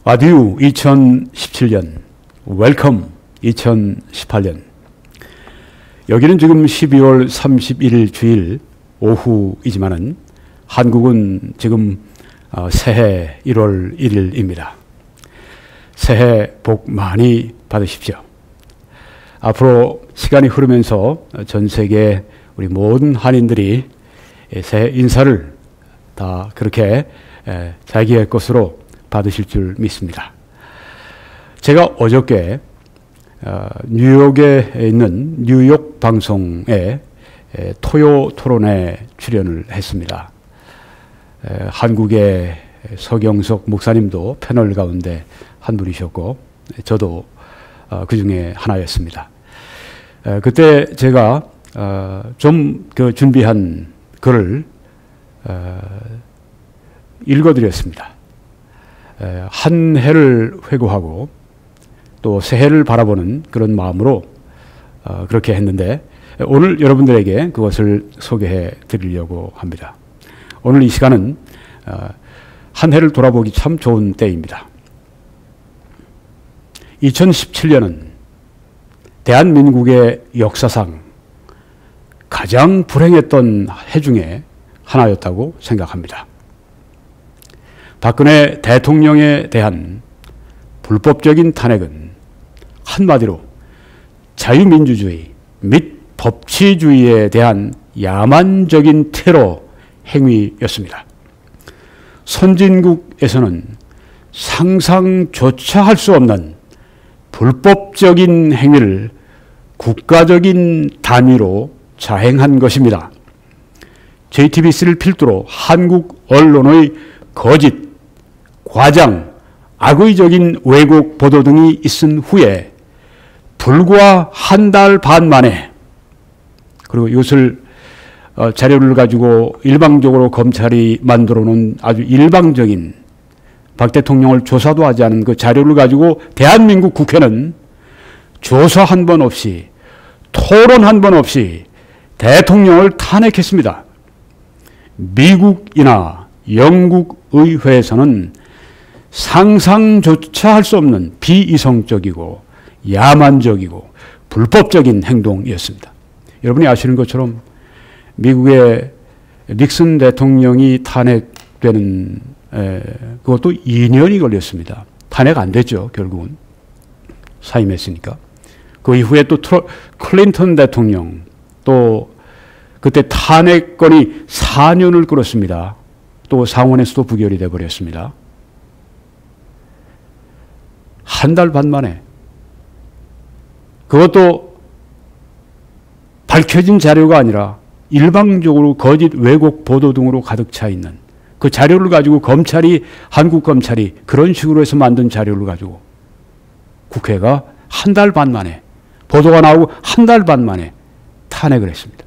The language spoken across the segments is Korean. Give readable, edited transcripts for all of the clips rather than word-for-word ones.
아듀 2017년, 웰컴 2018년. 여기는 지금 12월 31일 주일 오후이지만은 한국은 지금 새해 1월 1일입니다. 새해 복 많이 받으십시오. 앞으로 시간이 흐르면서 전 세계 우리 모든 한인들이 새해 인사를 다 그렇게 자기의 것으로 받으실 줄 믿습니다. 제가 어저께 뉴욕에 있는 뉴욕 방송에 토요 토론에 출연을 했습니다. 한국의 서경석 목사님도 패널 가운데 한 분이셨고 저도 그 중에 하나였습니다. 그때 제가 좀 준비한 글을 읽어드렸습니다. 한 해를 회고하고 또 새해를 바라보는 그런 마음으로 그렇게 했는데 오늘 여러분들에게 그것을 소개해 드리려고 합니다. 오늘 이 시간은 한 해를 돌아보기 참 좋은 때입니다. 2017년은 대한민국의 역사상 가장 불행했던 해 중에 하나였다고 생각합니다. 박근혜 대통령에 대한 불법적인 탄핵은 한마디로 자유민주주의 및 법치주의에 대한 야만적인 테러 행위였습니다. 선진국에서는 상상조차 할 수 없는 불법적인 행위를 국가적인 단위로 자행한 것입니다. JTBC를 필두로 한국 언론의 거짓, 과장, 악의적인 왜곡 보도 등이 있은 후에 불과 한 달 반 만에, 그리고 이것을 자료를 가지고 일방적으로 검찰이 만들어 놓은 아주 일방적인 박 대통령을 조사도 하지 않은 그 자료를 가지고 대한민국 국회는 조사 한 번 없이, 토론 한 번 없이 대통령을 탄핵했습니다. 미국이나 영국 의회에서는 상상조차 할 수 없는 비이성적이고 야만적이고 불법적인 행동이었습니다. 여러분이 아시는 것처럼 미국의 닉슨 대통령이 탄핵되는 그것도 2년이 걸렸습니다. 탄핵 안 됐죠. 결국은 사임했으니까. 그 이후에 또 클린턴 대통령 또 그때 탄핵건이 4년을 끌었습니다. 또 상원에서도 부결이 되어버렸습니다. 한 달 반 만에, 그것도 밝혀진 자료가 아니라 일방적으로 거짓 왜곡 보도 등으로 가득 차 있는 그 자료를 가지고 한국 검찰이 그런 식으로 해서 만든 자료를 가지고 국회가 한 달 반 만에, 보도가 나오고 한 달 반 만에 탄핵을 했습니다.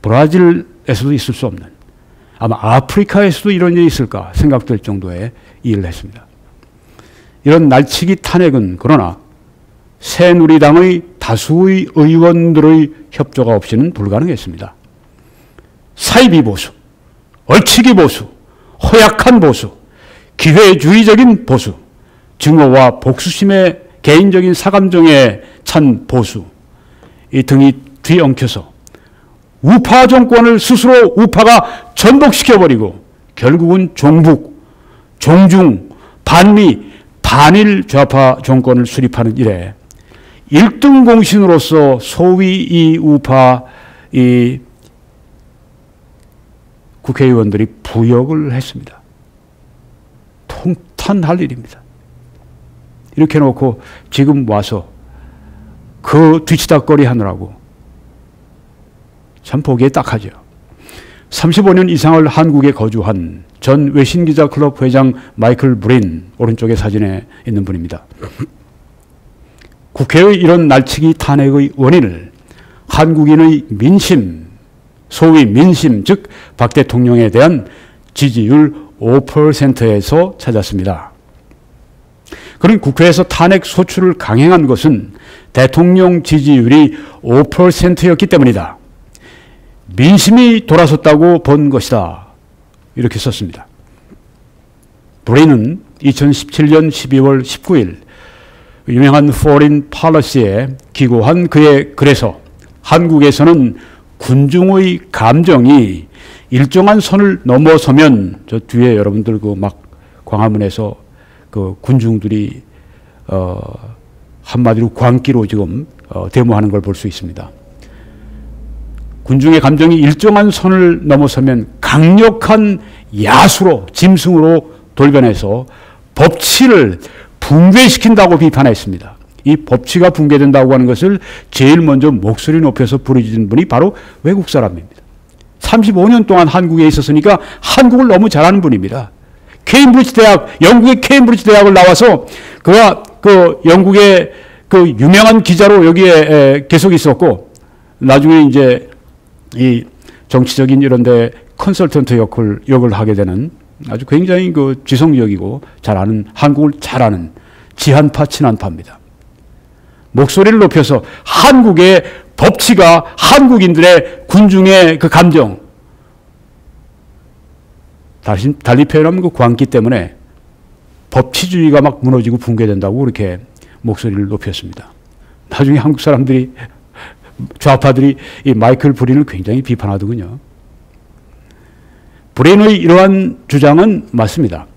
브라질에서도 있을 수 없는, 아마 아프리카에서도 이런 일이 있을까 생각될 정도의 일을 했습니다. 이런 날치기 탄핵은 그러나 새누리당의 다수의 의원들의 협조가 없이는 불가능했습니다. 사이비 보수, 얼치기 보수, 허약한 보수, 기회주의적인 보수, 증오와 복수심의 개인적인 사감정에 찬 보수, 이 등이 뒤엉켜서 우파 정권을 스스로 우파가 전복시켜버리고 결국은 종북, 종중, 반미, 반일 좌파 정권을 수립하는 일에 1등 공신으로서 소위 이 우파 이 국회의원들이 부역을 했습니다. 통탄할 일입니다. 이렇게 놓고 지금 와서 그 뒤치다거리 하느라고 참 보기에 딱하죠. 35년 이상을 한국에 거주한 전 외신기자 클럽 회장 마이클 브린, 오른쪽에 사진에 있는 분입니다. 국회의 이런 날치기 탄핵의 원인을 한국인의 민심, 소위 민심, 즉 박 대통령에 대한 지지율 5%에서 찾았습니다. 그런 국회에서 탄핵 소추를 강행한 것은 대통령 지지율이 5%였기 때문이다. 민심이 돌아섰다고 본 것이다. 이렇게 썼습니다. 브레인은 2017년 12월 19일 유명한 Foreign Policy에 기고한 그의 글에서 한국에서는 군중의 감정이 일정한 선을 넘어서면, 저 뒤에 여러분들 그 막 광화문에서 그 군중들이 한마디로 광기로 지금 데모하는 걸 볼 수 있습니다. 군중의 감정이 일정한 선을 넘어서면 강력한 야수로, 짐승으로 돌변해서 법치를 붕괴시킨다고 비판했습니다. 이 법치가 붕괴된다고 하는 것을 제일 먼저 목소리 높여서 부르짖은 분이 바로 외국 사람입니다. 35년 동안 한국에 있었으니까 한국을 너무 잘하는 분입니다. 케임브리지 대학, 영국의 케임브리지 대학을 나와서 그가 그 영국의 그 유명한 기자로 여기에 계속 있었고, 나중에 이제 이 정치적인 이런 데 컨설턴트 역을 하게 되는 아주 굉장히 그 지성적이고 잘 아는, 한국을 잘 아는 지한파 친한파입니다. 목소리를 높여서 한국의 법치가 한국인들의 군중의 그 감정, 달리 표현하면 그 광기 때문에 법치주의가 막 무너지고 붕괴된다고 그렇게 목소리를 높였습니다. 나중에 한국 사람들이, 좌파들이 이 마이클 브린을 굉장히 비판하더군요. 브린의 이러한 주장은 맞습니다.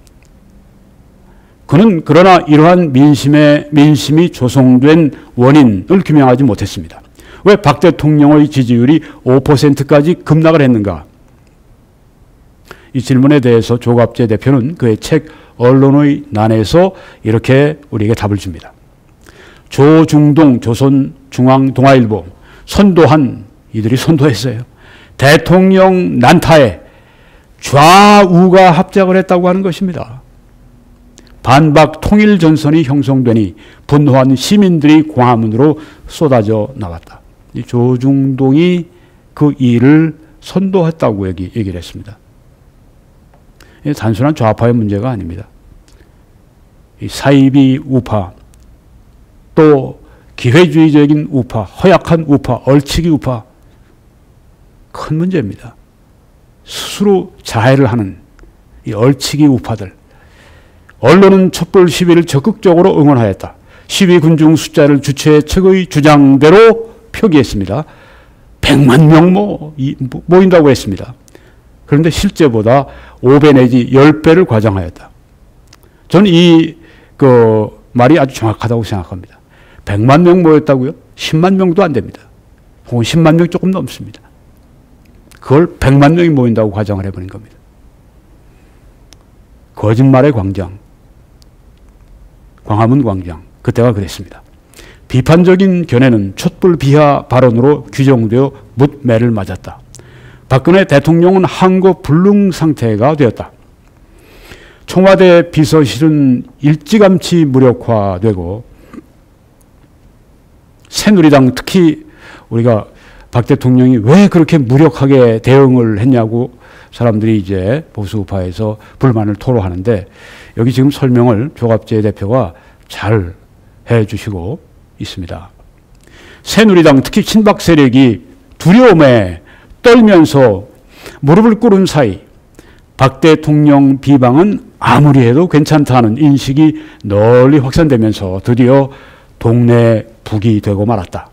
그는 그러나 이러한 민심이 조성된 원인을 규명하지 못했습니다. 왜 박 대통령의 지지율이 5%까지 급락을 했는가? 이 질문에 대해서 조갑재 대표는 그의 책 언론의 난에서 이렇게 우리에게 답을 줍니다. 조중동 조선중앙동아일보 선도한, 이들이 선도했어요. 대통령 난타에 좌우가 합작을 했다고 하는 것입니다. 반박 통일 전선이 형성되니 분노한 시민들이 광화문으로 쏟아져 나왔다. 이 조중동이 그 일을 선도했다고 얘기를 했습니다. 단순한 좌파의 문제가 아닙니다. 이 사이비 우파, 또 기회주의적인 우파, 허약한 우파, 얼치기 우파, 큰 문제입니다. 스스로 자해를 하는 이 얼치기 우파들. 언론은 촛불 시위를 적극적으로 응원하였다. 시위 군중 숫자를 주최 측의 주장대로 표기했습니다. 100만 명 모인다고 했습니다. 그런데 실제보다 5배 내지 10배를 과장하였다. 저는 이 말이 아주 정확하다고 생각합니다. 100만 명 모였다고요? 10만 명도 안 됩니다. 혹은 10만 명 조금 넘습니다. 그걸 100만 명이 모인다고 과장을 해버린 겁니다. 거짓말의 광장, 광화문 광장, 그때가 그랬습니다. 비판적인 견해는 촛불 비하 발언으로 규정되어 묻매를 맞았다. 박근혜 대통령은 항거 불능 상태가 되었다. 청와대 비서실은 일찌감치 무력화되고 새누리당, 특히 우리가 박 대통령이 왜 그렇게 무력하게 대응을 했냐고 사람들이 이제 보수우파에서 불만을 토로하는데, 여기 지금 설명을 조갑재 대표가 잘 해주시고 있습니다. 새누리당, 특히 친박 세력이 두려움에 떨면서 무릎을 꿇은 사이 박 대통령 비방은 아무리 해도 괜찮다는 인식이 널리 확산되면서 드디어 동네 북이 되고 말았다.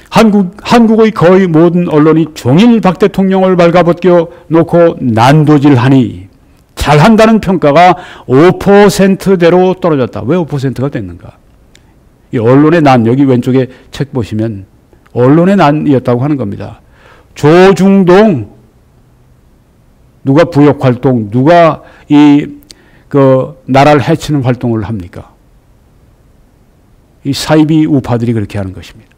한국의 거의 모든 언론이 종일 박 대통령을 발가벗겨 놓고 난도질하니 잘한다는 평가가 5%대로 떨어졌다. 왜 5%가 됐는가? 이 언론의 난, 여기 왼쪽에 책 보시면 언론의 난이었다고 하는 겁니다. 조중동, 누가 부역 활동, 누가 나라를 해치는 활동을 합니까? 이 사이비 우파들이 그렇게 하는 것입니다.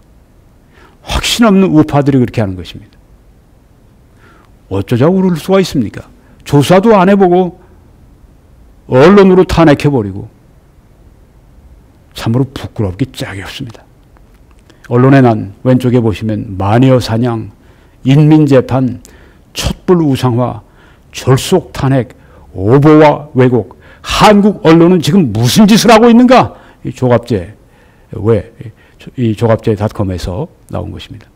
확신 없는 우파들이 그렇게 하는 것입니다. 어쩌자고 그럴 수가 있습니까? 조사도 안 해보고 언론으로 탄핵해버리고 참으로 부끄럽기 짝이 없습니다. 언론의 난, 왼쪽에 보시면 마녀 사냥, 인민재판, 촛불 우상화, 졸속 탄핵, 오보와 왜곡, 한국 언론은 지금 무슨 짓을 하고 있는가? 이 조갑재, 이 조갑재.com에서 나온 것입니다.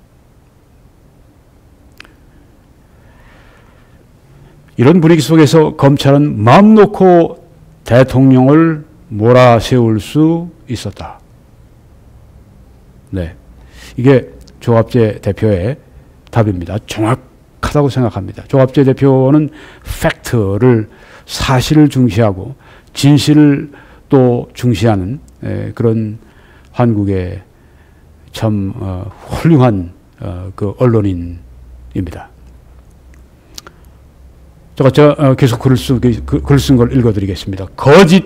이런 분위기 속에서 검찰은 마음 놓고 대통령을 몰아세울 수 있었다. 네, 이게 조갑재 대표의 답입니다. 정확하다고 생각합니다. 조갑재 대표는 팩트를, 사실을 중시하고 진실을 또 중시하는 그런 한국의 참 훌륭한 그 언론인입니다. 제가 계속 글을 쓴 걸 읽어드리겠습니다. 거짓,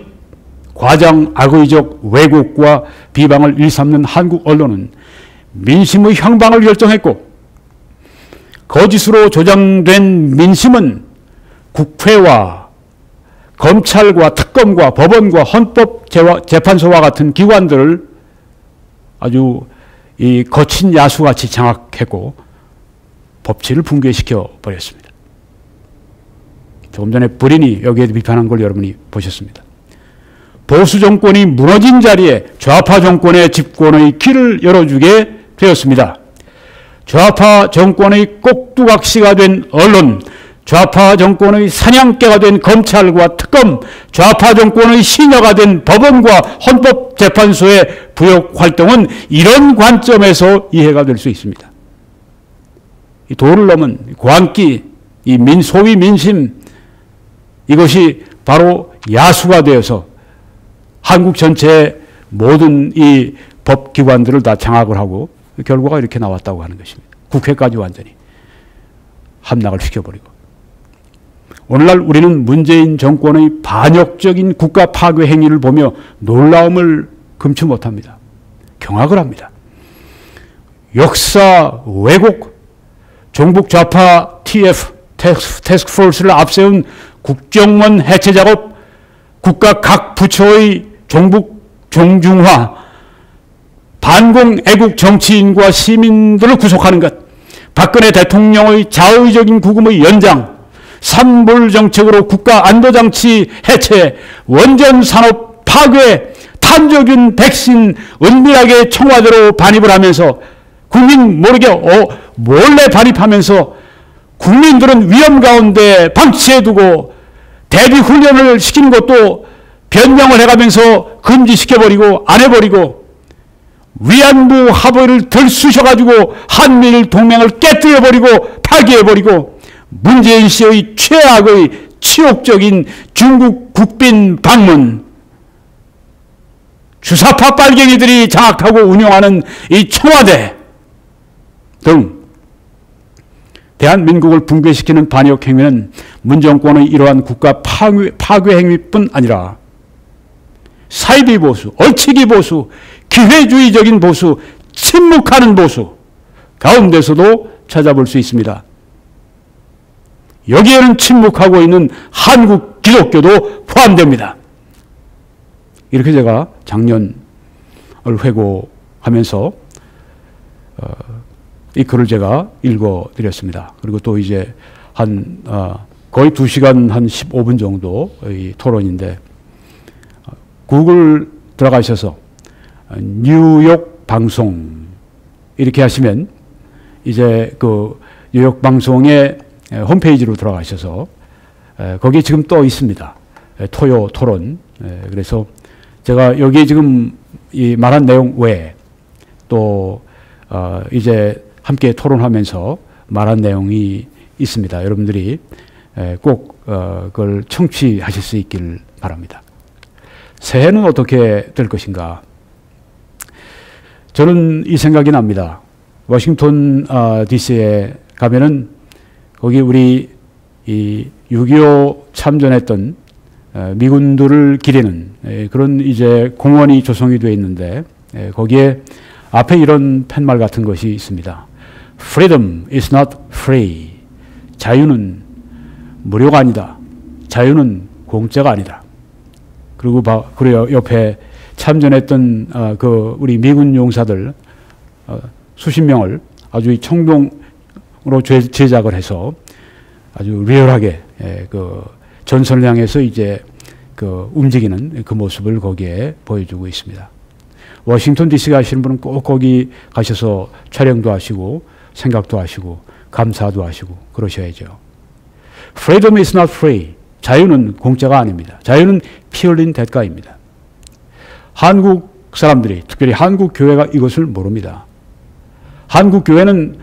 과장, 악의적 왜곡과 비방을 일삼는 한국 언론은 민심의 향방을 결정했고, 거짓으로 조장된 민심은 국회와 검찰과 특검과 법원과 헌법재판소와 같은 기관들을 아주 이 거친 야수같이 장악했고 법치를 붕괴시켜 버렸습니다. 조금 전에 브린이 여기에 비판한 걸 여러분이 보셨습니다. 보수 정권이 무너진 자리에 좌파 정권의 집권의 길을 열어주게 되었습니다. 좌파 정권의 꼭두각시가 된 언론, 좌파 정권의 사냥개가 된 검찰과 특검, 좌파 정권의 시녀가 된 법원과 헌법재판소의 부역 활동은 이런 관점에서 이해가 될 수 있습니다. 이 도를 넘은 광기, 이 소위 민심, 이것이 바로 야수가 되어서 한국 전체의 모든 이 법기관들을 다 장악을 하고 결과가 이렇게 나왔다고 하는 것입니다. 국회까지 완전히 함락을 시켜버리고. 오늘날 우리는 문재인 정권의 반역적인 국가 파괴 행위를 보며 놀라움을 금치 못합니다. 경악을 합니다. 역사 왜곡, 종북 좌파 TF, 태스크포스를 앞세운 국정원 해체 작업, 국가 각 부처의 종북 종중화, 반공 애국 정치인과 시민들을 구속하는 것, 박근혜 대통령의 자의적인 구금의 연장, 산불 정책으로 국가 안보장치 해체, 원전 산업 파괴, 탄저균 백신 은밀하게 청와대로 반입을 하면서 국민 모르게 몰래 반입하면서 국민들은 위험 가운데 방치해두고 대비 훈련을 시키는 것도 변명을 해가면서 금지시켜버리고 안 해버리고 위안부 합의를 들쑤셔가지고 한미일 동맹을 깨뜨려버리고 파기해버리고 문재인 씨의 최악의 치욕적인 중국 국빈 방문, 주사파 빨갱이들이 장악하고 운영하는 이 청와대 등 대한민국을 붕괴시키는 반역 행위는 문 정권의 이러한 국가 파괴 행위뿐 아니라 사이비 보수, 얼치기 보수, 기회주의적인 보수, 침묵하는 보수 가운데서도 찾아볼 수 있습니다. 여기에는 침묵하고 있는 한국 기독교도 포함됩니다. 이렇게 제가 작년을 회고하면서 이 글을 제가 읽어드렸습니다. 그리고 또 이제 거의 2시간 한 15분 정도의 토론인데 구글 들어가셔서 뉴욕 방송 이렇게 하시면 이제 그 뉴욕 방송의 홈페이지로 들어가셔서 거기에 지금 떠 있습니다. 토요 토론. 그래서 제가 여기 지금 이 말한 내용 외에 또 이제 함께 토론하면서 말한 내용이 있습니다. 여러분들이 꼭 그걸 청취하실 수 있길 바랍니다. 새해는 어떻게 될 것인가? 저는 이 생각이 납니다. 워싱턴 DC에 가면은 거기 우리 이 6.25 참전했던 미군들을 기리는 그런 이제 공원이 조성이 되어 있는데 거기에 앞에 이런 팻말 같은 것이 있습니다. Freedom is not free. 자유는 무료가 아니다. 자유는 공짜가 아니다. 그리고 옆에 참전했던 그 우리 미군 용사들 수십 명을 아주 청동으로 제작을 해서 아주 리얼하게 그 전선을 향해서 이제 그 움직이는 그 모습을 거기에 보여주고 있습니다. 워싱턴 DC 가시는 분은 꼭 거기 가셔서 촬영도 하시고 생각도 하시고 감사도 하시고 그러셔야죠. Freedom is not free. 자유는 공짜가 아닙니다. 자유는 피 흘린 대가입니다. 한국 사람들이, 특별히 한국 교회가 이것을 모릅니다. 한국 교회는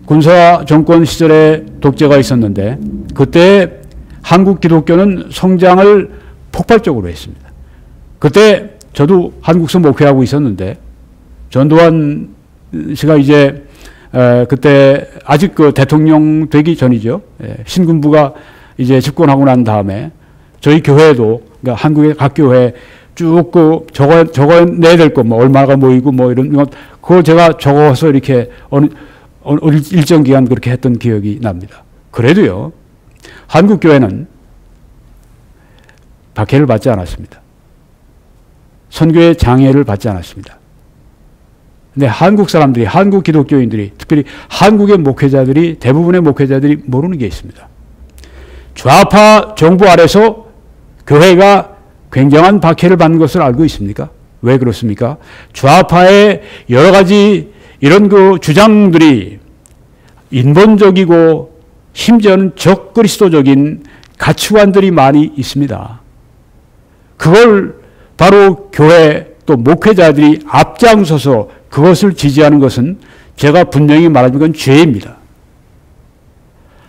군사 정권 시절에 독재가 있었는데 그때 한국 기독교는 성장을 폭발적으로 했습니다. 그때 저도 한국서 목회하고 있었는데 전두환 씨가 이제 그때 아직 그 대통령 되기 전이죠. 신군부가 이제 집권하고 난 다음에 저희 교회도, 그러니까 한국의 각 교회 쭉 그 적어내야 될 거, 뭐 얼마가 모이고 뭐 이런 것, 그걸 제가 적어서 이렇게 어느 일정 기간 그렇게 했던 기억이 납니다. 그래도요, 한국 교회는 박해를 받지 않았습니다. 선교의 장애를 받지 않았습니다. 근데 한국 사람들이, 한국 기독교인들이, 특별히 한국의 목회자들이, 대부분의 목회자들이 모르는 게 있습니다. 좌파 정부 아래서 교회가 굉장한 박해를 받는 것을 알고 있습니까? 왜 그렇습니까? 좌파의 여러 가지 이런 그 주장들이 인본적이고 심지어는 적그리스도적인 가치관들이 많이 있습니다. 그걸 바로 교회 또 목회자들이 앞장서서 그것을 지지하는 것은 제가 분명히 말하는 건 죄입니다.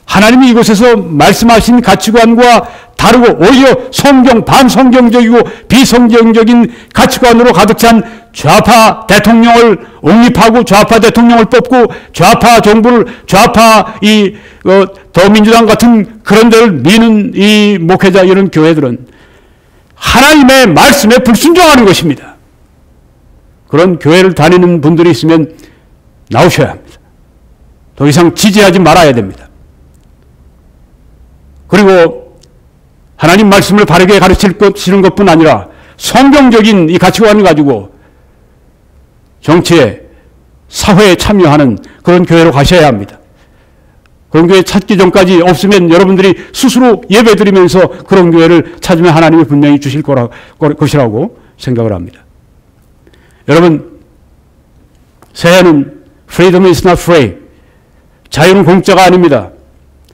하나님이 이곳에서 말씀하신 가치관과 다르고 오히려 성경, 반성경적이고 비성경적인 가치관으로 가득 찬 좌파 대통령을 옹립하고 좌파 대통령을 뽑고 좌파 정부를, 좌파 더민주당 같은 그런 데를 미는 이 목회자, 이런 교회들은 하나님의 말씀에 불순종하는 것입니다. 그런 교회를 다니는 분들이 있으면 나오셔야 합니다. 더 이상 지지하지 말아야 됩니다. 그리고 하나님 말씀을 바르게 가르치는 것뿐 아니라 성경적인 이 가치관을 가지고 정치에, 사회에 참여하는 그런 교회로 가셔야 합니다. 그런 교회 찾기 전까지 없으면 여러분들이 스스로 예배드리면서 그런 교회를 찾으면 하나님이 분명히 주실 것이라고 생각을 합니다. 여러분, 새해는 freedom is not free. 자유는 공짜가 아닙니다.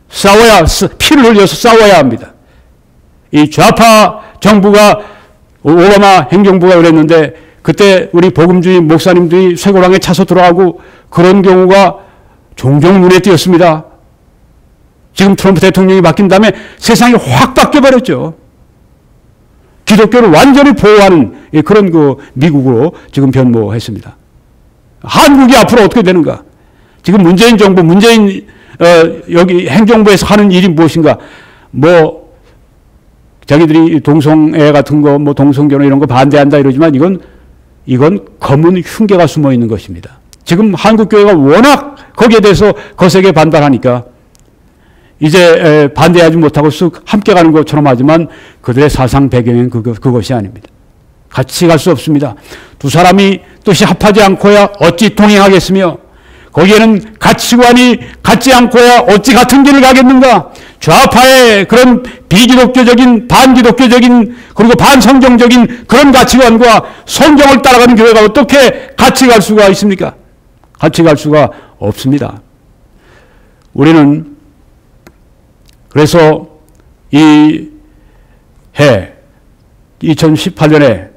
싸워야, 피를 흘려서 싸워야 합니다. 이 좌파 정부가, 오바마 행정부가 그랬는데 그때 우리 복음주의 목사님들이 쇠고랑에 차서 들어가고 그런 경우가 종종 눈에 띄었습니다. 지금 트럼프 대통령이 바뀐 다음에 세상이 확 바뀌어버렸죠. 기독교를 완전히 보호하는 그런 그 미국으로 지금 변모했습니다. 한국이 앞으로 어떻게 되는가? 지금 문재인 정부, 여기 행정부에서 하는 일이 무엇인가? 뭐 자기들이 동성애 같은 거, 뭐 동성결혼 이런 거 반대한다 이러지만 이건 검은 흉계가 숨어 있는 것입니다. 지금 한국 교회가 워낙 거기에 대해서 거세게 반발하니까 이제 반대하지 못하고 쓱 함께 가는 것처럼 하지만 그들의 사상 배경은 그것이 아닙니다. 같이 갈 수 없습니다. 두 사람이 뜻이 합하지 않고야 어찌 동행하겠으며 거기에는 가치관이 같지 않고야 어찌 같은 길을 가겠는가? 좌파의 그런 비기독교적인, 반기독교적인, 그리고 반성경적인 그런 가치관과 성경을 따라가는 교회가 어떻게 같이 갈 수가 있습니까? 같이 갈 수가 없습니다. 우리는 그래서 이 해, 2018년에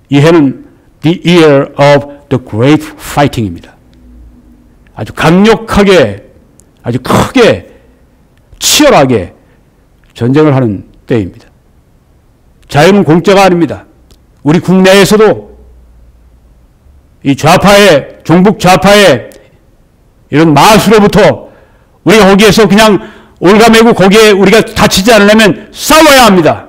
이 해는 The Year of the Great Fighting입니다. 아주 강력하게, 아주 크게, 치열하게 전쟁을 하는 때입니다. 자유는 공짜가 아닙니다. 우리 국내에서도 이 좌파의, 종북 좌파의 이런 마수로부터 우리가 거기에서 그냥 올가매고 거기에 우리가 다치지 않으려면 싸워야 합니다.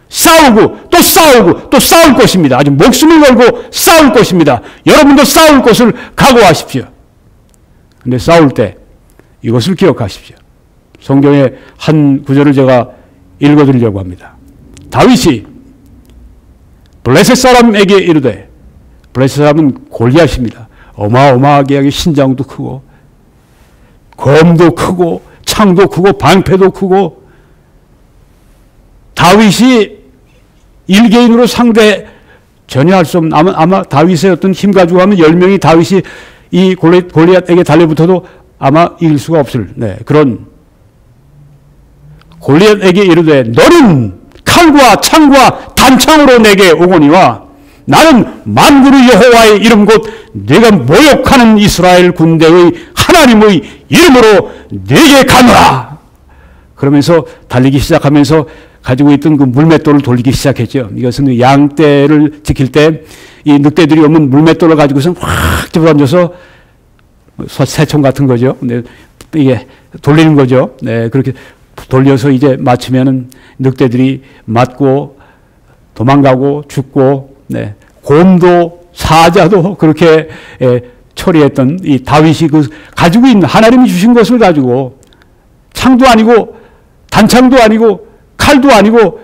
싸우고 또 싸우고 또 싸울 것입니다. 아주 목숨을 걸고 싸울 것입니다. 여러분도 싸울 것을 각오하십시오. 근데 싸울 때 이것을 기억하십시오. 성경의 한 구절을 제가 읽어드리려고 합니다. 다윗이 블레셋 사람에게 이르되, 블레셋 사람은 골리앗입니다. 어마어마하게 신장도 크고 검도 크고 창도 크고 방패도 크고, 다윗이 일개인으로 상대 전혀 할 수 없는, 아마 다윗의 어떤 힘 가지고 하면 10명이 다윗이 이 골리앗에게 달려붙어도 아마 이길 수가 없을, 그런 골리앗에게 이르되 너는 칼과 창과 단창으로 내게 오거니와 나는 만군의 여호와의 이름 곧 네가 모욕하는 이스라엘 군대의 하나님의 이름으로 네게 가노라. 그러면서 달리기 시작하면서 가지고 있던 그 물맷돌을 돌리기 시작했죠. 이것은 양떼를 지킬 때 이 늑대들이 오면 물맷돌을 가지고서 확 집어던져서 새총 같은 거죠. 네, 이게 돌리는 거죠. 네, 그렇게 돌려서 이제 맞추면은 늑대들이 맞고 도망가고 죽고, 네, 곰도 사자도 그렇게 처리했던 이 다윗이 그 가지고 있는 하나님이 주신 것을 가지고 창도 아니고 단창도 아니고 칼도 아니고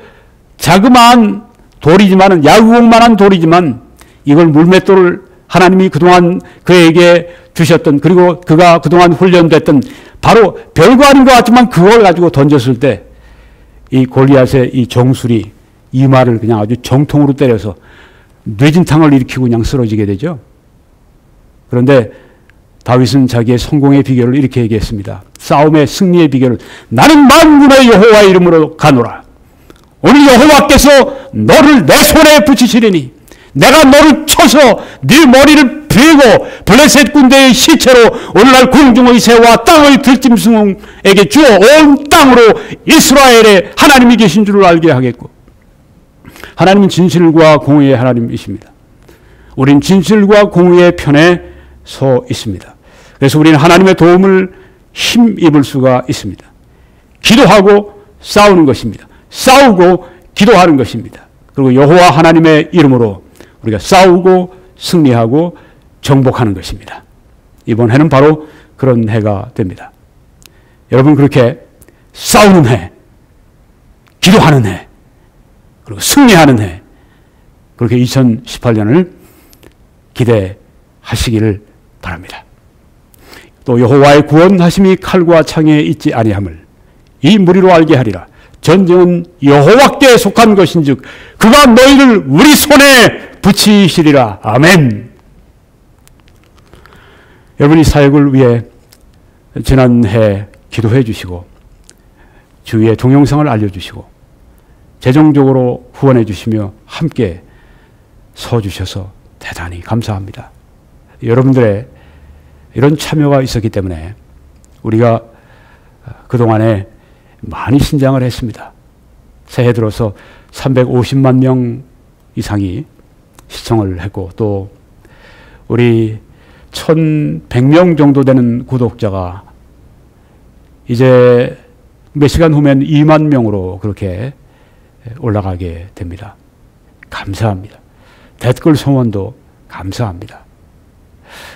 자그마한 돌이지만은 야구공만한 돌이지만 이걸 물맷돌을 하나님이 그동안 그에게 주셨던, 그리고 그가 그동안 훈련됐던 바로 별거 아닌 것 같지만 그걸 가지고 던졌을 때 이 골리앗의 이 정술이 이마를 그냥 아주 정통으로 때려서 뇌진탕을 일으키고 그냥 쓰러지게 되죠. 그런데 다윗은 자기의 성공의 비결을 이렇게 얘기했습니다. 싸움의 승리의 비결은 나는 만군의 여호와의 이름으로 가노라. 오늘 여호와께서 너를 내 손에 붙이시리니 내가 너를 쳐서 네 머리를 베고 블레셋 군대의 시체로 오늘날 궁중의 새와 땅의 들짐승에게 주어 온 땅으로 이스라엘에 하나님이 계신 줄을 알게 하겠고, 하나님은 진실과 공의의 하나님이십니다. 우린 진실과 공의의 편에 서 있습니다. 그래서 우리는 하나님의 도움을 힘입을 수가 있습니다. 기도하고 싸우는 것입니다. 싸우고 기도하는 것입니다. 그리고 여호와 하나님의 이름으로 우리가 싸우고 승리하고 정복하는 것입니다. 이번 해는 바로 그런 해가 됩니다. 여러분, 그렇게 싸우는 해, 기도하는 해, 그리고 승리하는 해, 그렇게 2018년을 기대하시기를 바랍니다. 또 여호와의 구원하심이 칼과 창에 있지 아니함을 이 무리로 알게 하리라. 전쟁은 여호와께 속한 것인즉 그가 너희를 우리 손에 붙이시리라. 아멘. 여러분이 사역을 위해 지난해 기도해 주시고 주위에 동영상을 알려주시고 재정적으로 후원해 주시며 함께 서주셔서 대단히 감사합니다. 여러분들의 이런 참여가 있었기 때문에 우리가 그동안에 많이 신장을 했습니다. 새해 들어서 350만 명 이상이 시청을 했고, 또 우리 1100명 정도 되는 구독자가 이제 몇 시간 후면 2만 명으로 그렇게 올라가게 됩니다. 감사합니다. 댓글 성원도 감사합니다.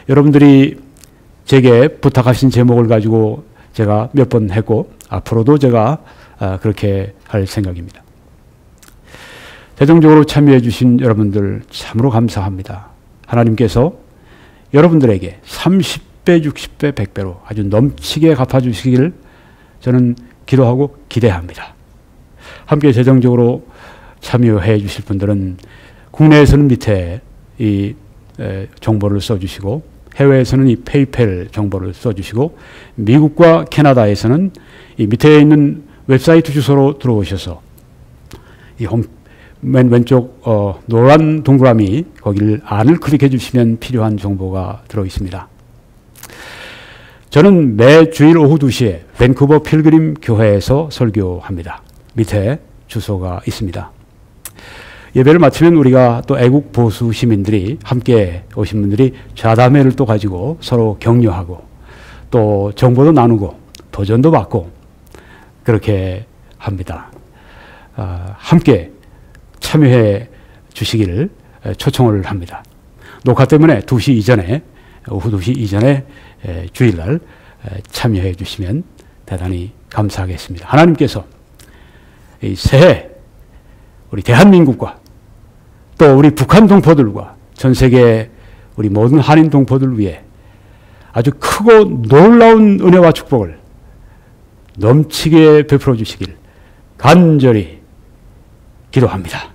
여러분들이 제게 부탁하신 제목을 가지고 제가 몇 번 했고 앞으로도 제가 그렇게 할 생각입니다. 대중적으로 참여해 주신 여러분들 참으로 감사합니다. 하나님께서 여러분들에게 30배, 60배, 100배로 아주 넘치게 갚아주시기를 저는 기도하고 기대합니다. 함께 재정적으로 참여해 주실 분들은 국내에서는 밑에 이 정보를 써주시고, 해외에서는 이 페이펠 정보를 써주시고, 미국과 캐나다에서는 이 밑에 있는 웹사이트 주소로 들어오셔서 이 맨 왼쪽 노란 동그라미 거기를 안을 클릭해 주시면 필요한 정보가 들어 있습니다. 저는 매 주일 오후 2시에 밴쿠버 필그림 교회에서 설교합니다. 밑에 주소가 있습니다. 예배를 마치면 우리가 또 애국 보수 시민들이 함께 오신 분들이 좌담회를 또 가지고 서로 격려하고 또 정보도 나누고 도전도 받고 그렇게 합니다. 함께 참여해 주시기를 초청을 합니다. 녹화 때문에 2시 이전에, 오후 2시 이전에 주일날 참여해 주시면 대단히 감사하겠습니다. 하나님께서 이 새해 우리 대한민국과 또 우리 북한 동포들과 전 세계 우리 모든 한인 동포들을 위해 아주 크고 놀라운 은혜와 축복을 넘치게 베풀어 주시길 간절히 기도합니다.